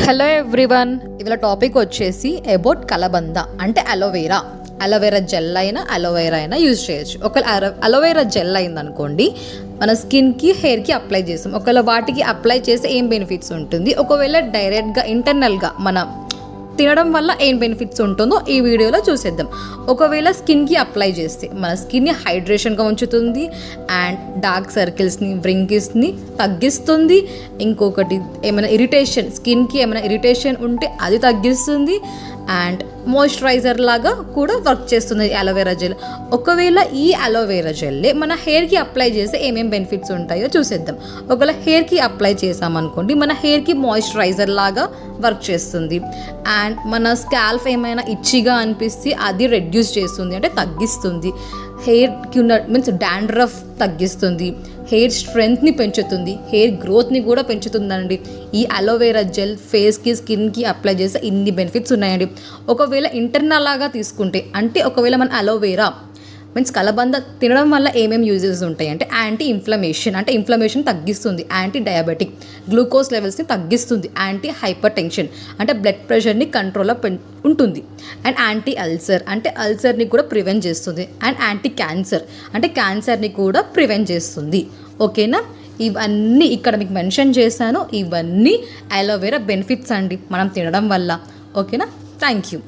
Hello everyone, ఇవాళ topic వచ్చేసి about కలబంద అంటే అలోవేరా జెల్ అయినా అలోవేరా అయినా యూజ్ చేయొచ్చు. ఒకవేళ అలోవేరా జెల్ అయిందనుకోండి, మన స్కిన్కి హెయిర్కి అప్లై చేస్తాం. ఒకవేళ వాటికి అప్లై చేస్తే ఏం బెనిఫిట్స్ ఉంటుంది, ఒకవేళ డైరెక్ట్గా ఇంటర్నల్గా మన తినడం వల్ల ఏం బెనిఫిట్స్ ఉంటుందో ఈ వీడియోలో చూసేద్దాం. ఒకవేళ స్కిన్కి అప్లై చేస్తే మన స్కిన్ని హైడ్రేషన్గా ఉంచుతుంది అండ్ డార్క్ సర్కిల్స్ని, వ్రింకిల్స్ని తగ్గిస్తుంది. ఇంకొకటి ఏమైనా స్కిన్కి ఏమైనా ఇరిటేషన్ ఉంటే అది తగ్గిస్తుంది అండ్ మాయిశ్చరైజర్ లాగా కూడా వర్క్ చేస్తుంది అలోవెరా జెల్. ఒకవేళ ఈ అలోవెరా జెల్లే మన హెయిర్కి అప్లై చేస్తే ఏమేమి బెనిఫిట్స్ ఉంటాయో చూసేద్దాం. ఒకవేళ హెయిర్కి అప్లై చేసామనుకోండి, మన హెయిర్కి మాయిశ్చరైజర్ లాగా వర్క్ చేస్తుంది అండ్ మన స్కాల్ఫ్ ఏమైనా ఇచ్చిగా అనిపిస్తే అది రెడ్యూస్ చేస్తుంది, అంటే తగ్గిస్తుంది. హెయిర్కి ఉన్న డాండ్రఫ్ తగ్గిస్తుంది, హెయిర్ స్ట్రెంగ్త్ని పెంచుతుంది, హెయిర్ గ్రోత్ని కూడా పెంచుతుందండి. ఈ అలోవెరా జెల్ ఫేస్కి, స్కిన్కి అప్లై చేస్తే ఇన్ని బెనిఫిట్స్ ఉన్నాయండి. ఒకవేళ ఇంటర్నల్ లాగా తీసుకుంటే, అంటే ఒకవేళ మన అలోవెరా కలబంద తినడం వల్ల ఏమేమి యూజెస్ ఉంటాయి అంటే యాంటీ ఇన్ఫ్లమేషన్, అంటే ఇన్ఫ్లమేషన్ తగ్గిస్తుంది, యాంటీ డయాబెటిక్, గ్లూకోజ్ లెవెల్స్ని తగ్గిస్తుంది, యాంటీ హైపర్ టెన్షన్ అంటే బ్లడ్ ప్రెషర్ని కంట్రోల్లో ఉంటుంది, అండ్ యాంటీ అల్సర్ అంటే అల్సర్ని కూడా ప్రివెంట్ చేస్తుంది, అండ్ యాంటీ క్యాన్సర్ అంటే క్యాన్సర్ని కూడా ప్రివెంట్ చేస్తుంది. ఓకేనా, ఇవన్నీ ఇక్కడ మీకు మెన్షన్ చేశాను. ఇవన్నీ అలోవెరా బెనిఫిట్స్ అండి మనం తినడం వల్ల. ఓకేనా, థ్యాంక్ యూ.